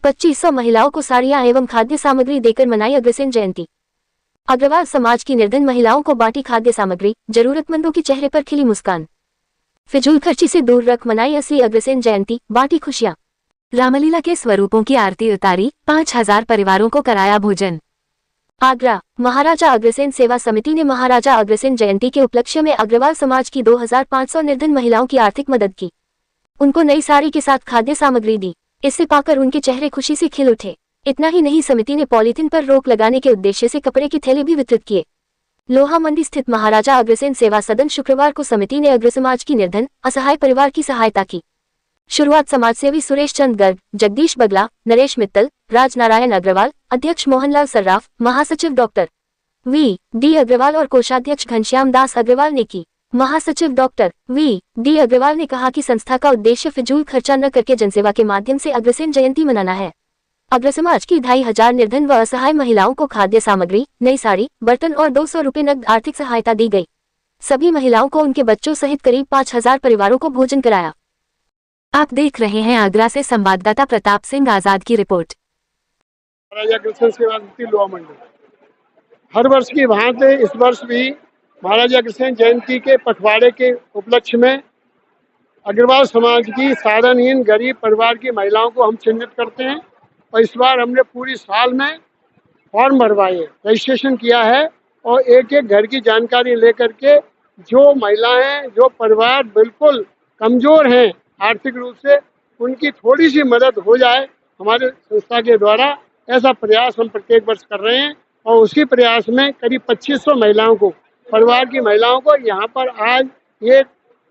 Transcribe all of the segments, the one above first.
2500 महिलाओं को साड़ियां एवं खाद्य सामग्री देकर मनाई अग्रसेन जयंती। अग्रवाल समाज की निर्धन महिलाओं को बांटी खाद्य सामग्री, जरूरतमंदों के चेहरे पर खिली मुस्कान। फिजूल खर्ची से दूर रख मनाई असली अग्रसेन जयंती, बांटी खुशियां। रामलीला के स्वरूपों की आरती उतारी, 5000 परिवारों को कराया भोजन। आगरा महाराजा अग्रसेन सेवा समिति ने महाराजा अग्रसेन जयंती के उपलक्ष्य में अग्रवाल समाज की 2500 निर्धन महिलाओं की आर्थिक मदद की। उनको नई साड़ी के साथ खाद्य सामग्री दी। इसे पाकर उनके चेहरे खुशी से खिल उठे। इतना ही नहीं, समिति ने पॉलीथिन पर रोक लगाने के उद्देश्य से कपड़े के थैले भी वितरित किए। लोहा मंडी स्थित महाराजा अग्रसेन सेवा सदन शुक्रवार को समिति ने अग्र समाज की निर्धन असहाय परिवार की सहायता की। शुरुआत समाजसेवी सुरेश चंद गर्ग, जगदीश बगला, नरेश मित्तल, राज नारायण अग्रवाल, अध्यक्ष मोहनलाल सर्राफ, महासचिव डॉक्टर वी.डी. अग्रवाल और कोषाध्यक्ष घनश्याम दास अग्रवाल ने की। महासचिव डॉक्टर वी.डी. अग्रवाल ने कहा कि संस्था का उद्देश्य फिजूल खर्चा न करके जनसेवा के माध्यम से अग्रसेन जयंती मनाना है। अग्र समाज की 2500 निर्धन व असहाय महिलाओं को खाद्य सामग्री, नई साड़ी, बर्तन और 200 रुपये नकद आर्थिक सहायता दी गई। सभी महिलाओं को उनके बच्चों सहित करीब 5000 परिवारों को भोजन कराया। आप देख रहे हैं आगरा से संवाददाता प्रताप सिंह आजाद की रिपोर्ट। महाराजा अग्रसेन सेवा समिति लोहा मंडी हर वर्ष की भांति इस वर्ष भी महाराजा अग्रसेन जयंती के पखवाड़े के उपलक्ष्य में अग्रवाल समाज की साधनहीन गरीब परिवार की महिलाओं को हम चिन्हित करते हैं। और इस बार हमने पूरी साल में फॉर्म भरवाए, रजिस्ट्रेशन किया है और एक एक घर की जानकारी लेकर के जो महिलाएं, जो परिवार बिल्कुल कमजोर हैं आर्थिक रूप से, उनकी थोड़ी सी मदद हो जाए हमारे संस्था के द्वारा, ऐसा प्रयास हम प्रत्येक वर्ष कर रहे हैं। और उसी प्रयास में करीब 2500 महिलाओं को, परिवार की महिलाओं को यहाँ पर आज ये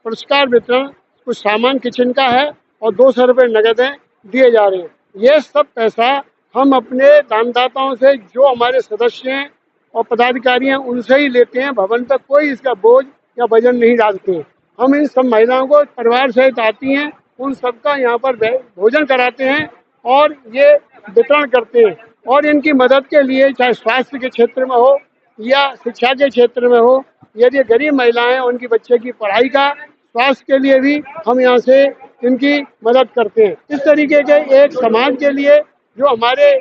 पुरस्कार वितरण, कुछ सामान किचन का है और 200 रुपये नगद है दिए जा रहे हैं। ये सब पैसा हम अपने दानदाताओं से, जो हमारे सदस्य हैं और पदाधिकारी हैं, उनसे ही लेते हैं। भवन तक कोई इसका बोझ या वजन नहीं डालते हैं। हम इन सब महिलाओं को परिवार सहित आती हैं, उन सबका यहाँ पर भोजन कराते हैं और ये वितरण करते हैं। और इनकी मदद के लिए चाहे स्वास्थ्य के क्षेत्र में हो या शिक्षा के क्षेत्र में हो, यदि गरीब महिलाएं उनकी बच्चे की पढ़ाई का, स्वास्थ्य के लिए भी हम यहाँ से इनकी मदद करते हैं। इस तरीके के एक समाज के लिए जो हमारे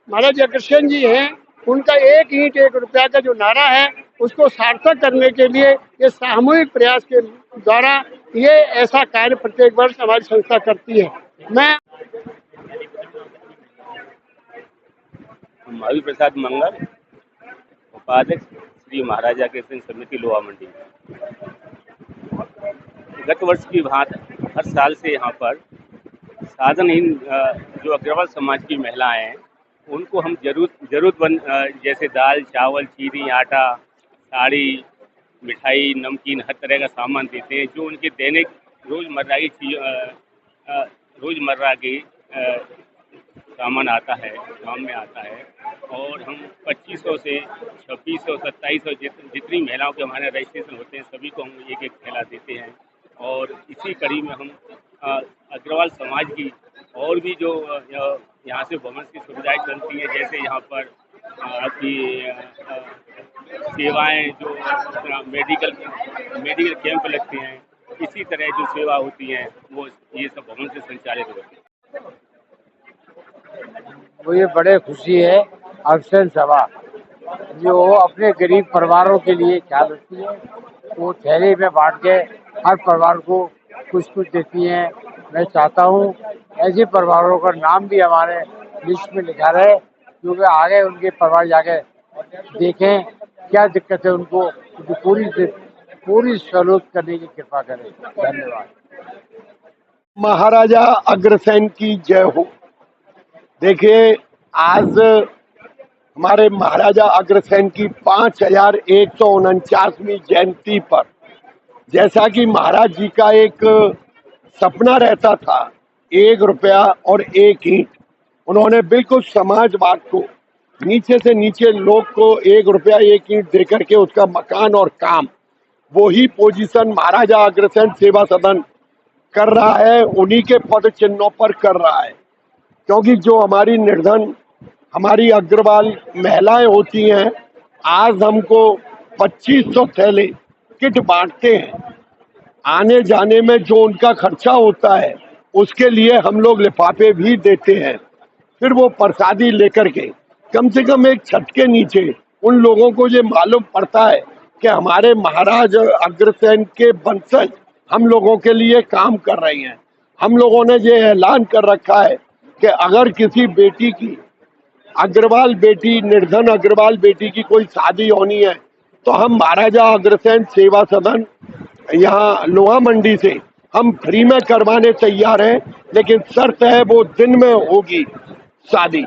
महाराज अग्रसेन जी हैं, उनका एक ईंट एक रुपया का जो नारा है, उसको सार्थक करने के लिए ये सामूहिक प्रयास के द्वारा ये ऐसा कार्य प्रत्येक वर्ष हमारी संस्था करती है। मैं महावीर प्रसाद मंगल, उपाध्यक्ष श्री महाराजा अग्रसेन समिति लोहा मंडी। गत वर्ष की भांति हर साल से यहाँ पर साधनहीन जो अग्रवाल समाज की महिलाएं हैं, उनको हम जरूरतमंद जैसे दाल, चावल, चीनी, आटा, साड़ी, मिठाई, नमकीन, हर तरह का सामान देते हैं, जो उनके दैनिक रोजमर्रा की सामान आता है, काम में आता है। और हम 2500 से 2600, 2700 जितनी महिलाओं के हमारे रजिस्ट्रेशन होते हैं, सभी को हम एक एक थैला देते हैं। और इसी कड़ी में हम अग्रवाल समाज की और भी जो यहाँ से भवन की सुविधाएं चलती हैं, जैसे यहाँ पर आपकी सेवाएं, जो मेडिकल कैंप लगते हैं, इसी तरह जो सेवा होती हैं, वो ये सब भवन से संचालित होती है। मुझे बड़े खुशी है अग्रसेन सभा जो अपने गरीब परिवारों के लिए ख्याल रखती है, वो थैले में बांट के हर परिवार को कुछ कुछ देती हैं। मैं चाहता हूँ ऐसे परिवारों का नाम भी हमारे लिस्ट में लिखा रहे, क्योंकि आगे उनके परिवार जाके देखें क्या दिक्कत है, उनको पूरी सहूलत करने की कृपा करें। धन्यवाद। महाराजा अग्रसेन की जय हो। देखिए, आज हमारे महाराजा अग्रसेन की 5149वीं जयंती पर, जैसा कि महाराज जी का एक सपना रहता था, 1 रुपया और 1 ईंट, उन्होंने बिल्कुल समाजवाद को, नीचे से नीचे लोग को 1 रुपया 1 ईंट दे करके उसका मकान और काम, वही पोजीशन महाराजा अग्रसेन सेवा सदन कर रहा है, उन्हीं के पद चिन्हों पर कर रहा है। क्योंकि जो हमारी निर्धन, हमारी अग्रवाल महिलाएं होती हैं, आज हमको 2500 थैले किट बांटते हैं। आने जाने में जो उनका खर्चा होता है, उसके लिए हम लोग लिफाफे भी देते हैं। फिर वो प्रसादी लेकर के कम से कम एक छत के नीचे उन लोगों को ये मालूम पड़ता है कि हमारे महाराज अग्रसेन के वंशज हम लोगों के लिए काम कर रहे हैं। हम लोगों ने ये ऐलान कर रखा है कि अगर किसी बेटी की, अग्रवाल बेटी, निर्धन अग्रवाल बेटी की कोई शादी होनी है तो हम महाराजा अग्रसेन सेवा सदन यहाँ लोहा मंडी से हम फ्री में करवाने तैयार हैं, लेकिन शर्त है वो दिन में होगी शादी।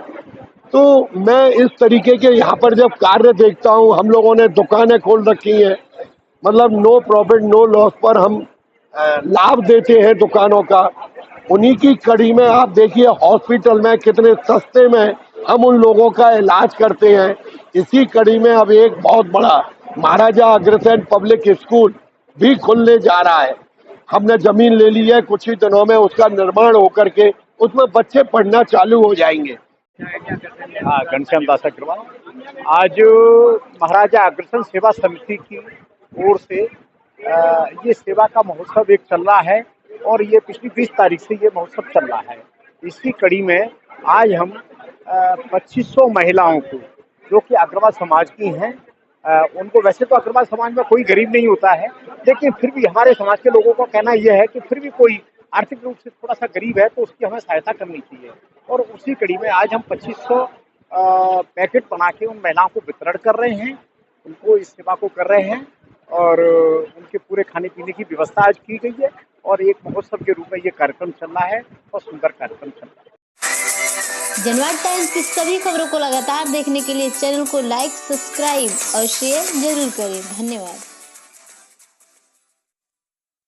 तो मैं इस तरीके के यहाँ पर जब कार्य देखता हूँ, हम लोगों ने दुकानें खोल रखी हैं, मतलब नो प्रॉफिट नो लॉस पर हम लाभ देते हैं दुकानों का। उन्हीं की कड़ी में आप देखिए हॉस्पिटल में कितने सस्ते में हम उन लोगों का इलाज करते हैं। इसी कड़ी में अब एक बहुत बड़ा महाराजा अग्रसेन पब्लिक स्कूल भी खुलने जा रहा है। हमने जमीन ले ली है, कुछ ही दिनों में उसका निर्माण होकर के उसमें बच्चे पढ़ना चालू हो जाएंगे। हाँ, घनश्याम दास अग्रवाल। आज महाराजा अग्रसेन सेवा समिति की ओर से ये सेवा का महोत्सव एक चल रहा है और ये पिछली 20 तारीख से ये महोत्सव चल रहा है। इसी कड़ी में आज हम 2500 महिलाओं को, जो कि अग्रवाल समाज की हैं, उनको, वैसे तो अग्रवाल समाज में कोई गरीब नहीं होता है, लेकिन फिर भी हमारे समाज के लोगों का कहना यह है कि फिर भी कोई आर्थिक रूप से थोड़ा सा गरीब है तो उसकी हमें सहायता करनी चाहिए। और उसी कड़ी में आज हम 2500 पैकेट बना के उन महिलाओं को वितरण कर रहे हैं, उनको इस सेवा को कर रहे हैं और उनके पूरे खाने पीने की व्यवस्था आज की गई है और एक महोत्सव के रूप में ये कार्यक्रम चल रहा है और सुंदर कार्यक्रम चल रहा है। जनवाद टाइम्स की सभी खबरों को लगातार देखने के लिए चैनल को लाइक, सब्सक्राइब और शेयर जरूर करें। धन्यवाद।